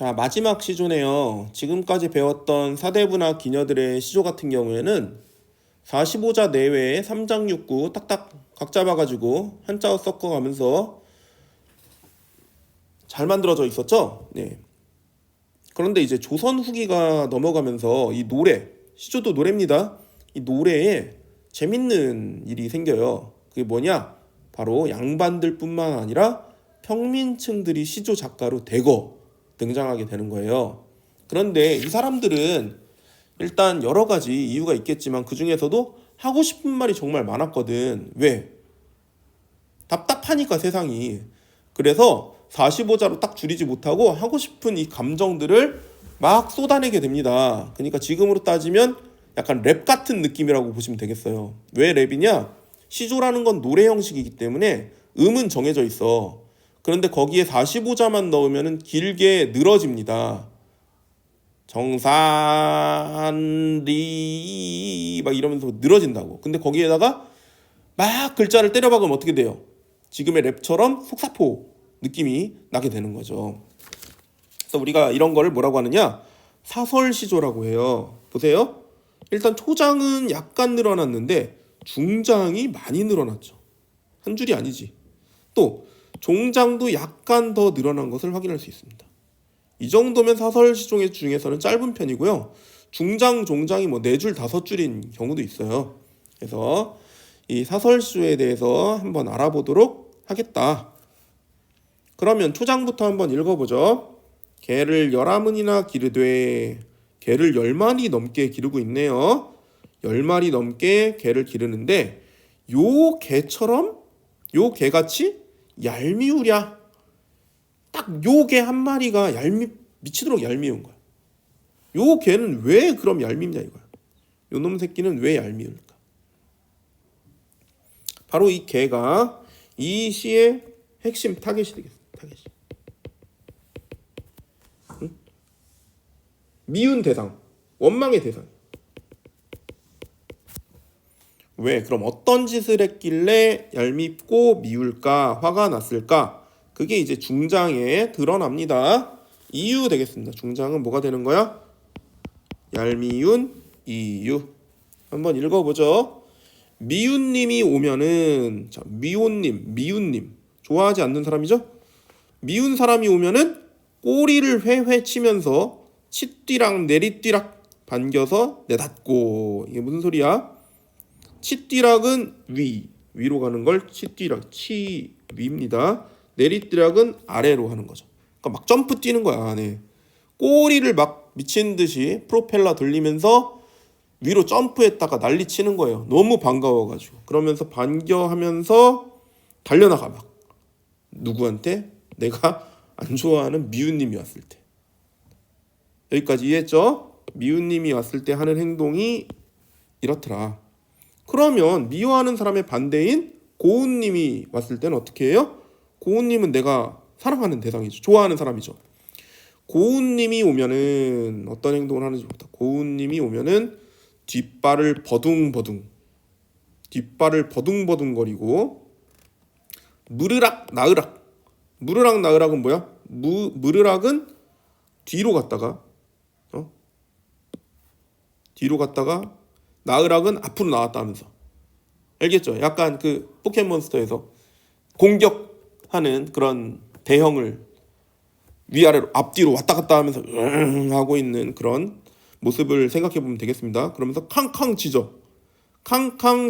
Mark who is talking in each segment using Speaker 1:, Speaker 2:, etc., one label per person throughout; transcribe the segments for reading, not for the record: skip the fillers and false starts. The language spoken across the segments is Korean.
Speaker 1: 자, 마지막 시조네요. 지금까지 배웠던 사대부나 기녀들의 시조 같은 경우에는 45자 내외에 3장6구 딱딱 각 잡아가지고 한자어 섞어가면서 잘 만들어져 있었죠. 네. 그런데 이제 조선 후기가 넘어가면서 이 노래, 시조도 노래입니다. 이 노래에 재밌는 일이 생겨요. 그게 뭐냐? 바로 양반들 뿐만 아니라 평민층들이 시조 작가로 대거 등장하게 되는 거예요. 그런데 이 사람들은 일단 여러 가지 이유가 있겠지만 그 중에서도 하고 싶은 말이 정말 많았거든. 왜? 답답하니까 세상이. 그래서 45자로 딱 줄이지 못하고 하고 싶은 이 감정들을 막 쏟아내게 됩니다. 그러니까 지금으로 따지면 약간 랩 같은 느낌이라고 보시면 되겠어요. 왜 랩이냐? 시조라는 건 노래 형식이기 때문에 음은 정해져 있어. 그런데 거기에 45자만 넣으면 길게 늘어집니다. 정산리 막 이러면서 늘어진다고. 근데 거기에다가 막 글자를 때려박으면 어떻게 돼요? 지금의 랩처럼 속사포 느낌이 나게 되는 거죠. 그래서 우리가 이런 거를 뭐라고 하느냐? 사설시조라고 해요. 보세요. 일단 초장은 약간 늘어났는데 중장이 많이 늘어났죠. 한 줄이 아니지. 또 종장도 약간 더 늘어난 것을 확인할 수 있습니다. 이 정도면 사설시조 중에서는 짧은 편이고요. 중장, 종장이 뭐 4줄, 5줄인 경우도 있어요. 그래서 이 사설시조에 대해서 한번 알아보도록 하겠다. 그러면 초장부터 한번 읽어보죠. 개를 11이나 기르되 개를 10마리 넘게 기르고 있네요. 10마리 넘게 개를 기르는데 요 개처럼 요 개같이 얄미우랴. 딱 요 개 한 마리가 미치도록 얄미운 거야. 요 개는 왜 그럼 얄밉냐 이거야. 요 놈 새끼는 왜 얄미울까? 바로 이 개가 이 시의 핵심 타겟이 되겠습니다. 타겟이. 응? 미운 대상, 원망의 대상. 왜? 그럼 어떤 짓을 했길래 얄밉고 미울까, 화가 났을까? 그게 이제 중장에 드러납니다. 이유 되겠습니다. 중장은 뭐가 되는 거야? 얄미운 이유. 한번 읽어보죠. 미운님이 오면은, 자, 미운님 좋아하지 않는 사람이죠? 미운 사람이 오면은 꼬리를 회회 치면서 치띠락 내리띠락 반겨서 내닫고. 이게 무슨 소리야? 치띠락은 위로 가는 걸 치띠락, 위입니다. 내리띠락은 아래로 하는 거죠. 그러니까 막 점프 뛰는 거야. 네. 꼬리를 막 미친 듯이 프로펠러 돌리면서 위로 점프했다가 난리 치는 거예요. 너무 반가워가지고. 그러면서 반겨하면서 달려나가 막. 누구한테? 내가 안 좋아하는 미운님이 왔을 때. 여기까지 이해했죠? 미운님이 왔을 때 하는 행동이 이렇더라. 그러면 미워하는 사람의 반대인 고운님이 왔을 때는 어떻게 해요? 고운님은 내가 사랑하는 대상이죠. 좋아하는 사람이죠. 고운님이 오면은 어떤 행동을 하는지 보다. 고운님이 오면은 뒷발을 버둥버둥거리고 무르락 나으락. 무르락 나으락은 뭐야? 무르락은 뒤로 갔다가 나으락은 앞으로 나왔다 하면서. 알겠죠? 약간 그 포켓몬스터에서 공격하는 그런 대형을 위아래로 앞뒤로 왔다 갔다 하면서 하고 있는 그런 모습을 생각해 보면 되겠습니다. 그러면서 캉캉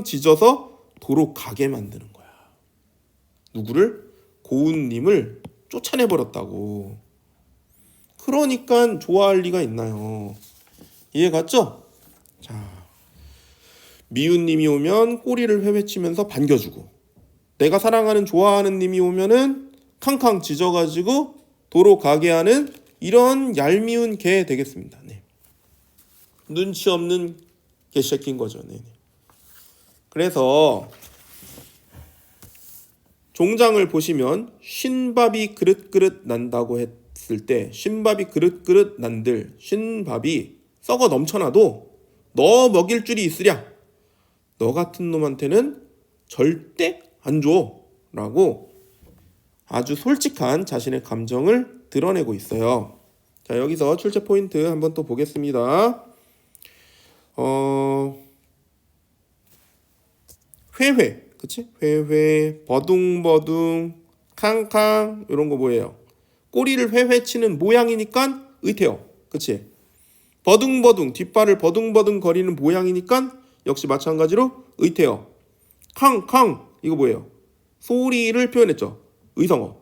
Speaker 1: 짖어서 도로 가게 만드는 거야. 누구를? 고운님을 쫓아내버렸다고. 그러니까 좋아할 리가 있나요? 이해 갔죠? 자, 미운님이 오면 꼬리를 회회치면서 반겨주고, 내가 사랑하는 좋아하는 님이 오면은 캉캉 짖어가지고 도로 가게 하는 이런 얄미운 개 되겠습니다. 네. 눈치 없는 개새끼인 거죠. 네. 그래서 종장을 보시면 쉰밥이 그릇그릇 난다고 했을 때 쉰밥이 그릇그릇 난들, 쉰밥이 썩어 넘쳐나도 너 먹일 줄이 있으랴. 너 같은 놈한테는 절대 안 줘. 라고 아주 솔직한 자신의 감정을 드러내고 있어요. 자, 여기서 출제 포인트 한번 또 보겠습니다. 회회, 그치? 회회, 버둥버둥, 캉캉 이런 거 뭐예요? 꼬리를 회회 치는 모양이니까 의태어, 그치? 버둥버둥, 뒷발을 버둥버둥 거리는 모양이니까 역시 마찬가지로 의태어. 캉캉, 이거 뭐예요? 소리를 표현했죠. 의성어.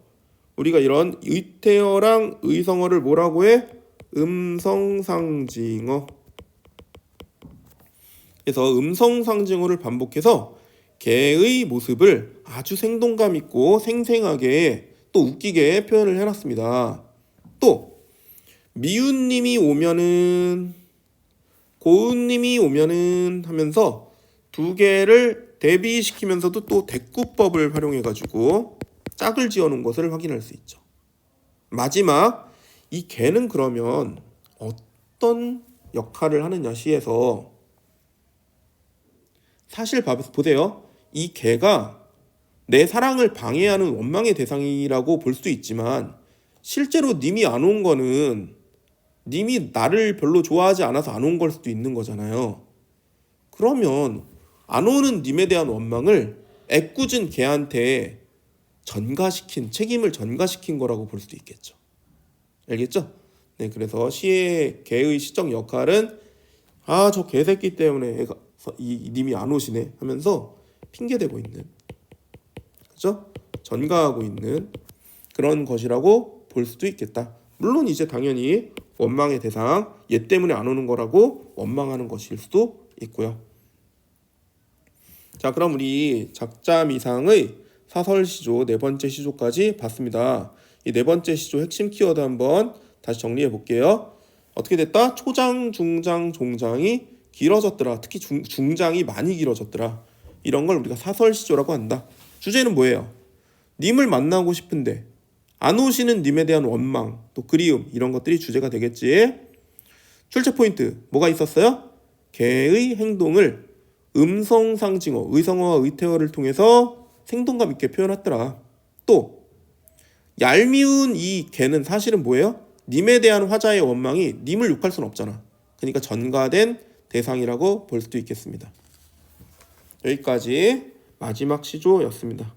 Speaker 1: 우리가 이런 의태어랑 의성어를 뭐라고 해? 음성상징어. 그래서 음성상징어를 반복해서 개의 모습을 아주 생동감 있고 생생하게 또 웃기게 표현을 해놨습니다. 또 미운님이 오면은, 고운님이 오면은 하면서 두 개를 대비시키면서도 또 대꾸법을 활용해가지고 짝을 지어놓은 것을 확인할 수 있죠. 마지막, 이 개는 그러면 어떤 역할을 하느냐 시에서 사실 보세요. 이 개가 내 사랑을 방해하는 원망의 대상이라고 볼 수도 있지만 실제로 님이 안 온 거는 님이 나를 별로 좋아하지 않아서 안 온 걸 수도 있는 거잖아요. 그러면 안 오는 님에 대한 원망을 애꿎은 개한테 책임을 전가시킨 거라고 볼 수도 있겠죠. 알겠죠? 네, 그래서 시의 개의 시적 역할은 저 개새끼 때문에 이 님이 안 오시네 하면서 핑계대고 있는, 그죠? 전가하고 있는 그런 것이라고 볼 수도 있겠다. 물론 이제 당연히 원망의 대상, 얘 때문에 안 오는 거라고 원망하는 것일 수도 있고요. 자, 그럼 우리 작자미상의 사설시조 네 번째 시조까지 봤습니다. 이 네 번째 시조 핵심 키워드 한번 다시 정리해 볼게요. 어떻게 됐다? 초장, 중장, 종장이 길어졌더라. 특히 중장이 많이 길어졌더라. 이런 걸 우리가 사설시조라고 한다. 주제는 뭐예요? 님을 만나고 싶은데 안 오시는 님에 대한 원망, 또 그리움, 이런 것들이 주제가 되겠지. 출제 포인트 뭐가 있었어요? 개의 행동을 음성상징어, 의성어와 의태어를 통해서 생동감 있게 표현했더라. 또 얄미운 이 개는 사실은 뭐예요? 님에 대한 화자의 원망이 님을 욕할 수는 없잖아. 그러니까 전가된 대상이라고 볼 수도 있겠습니다. 여기까지 마지막 시조였습니다.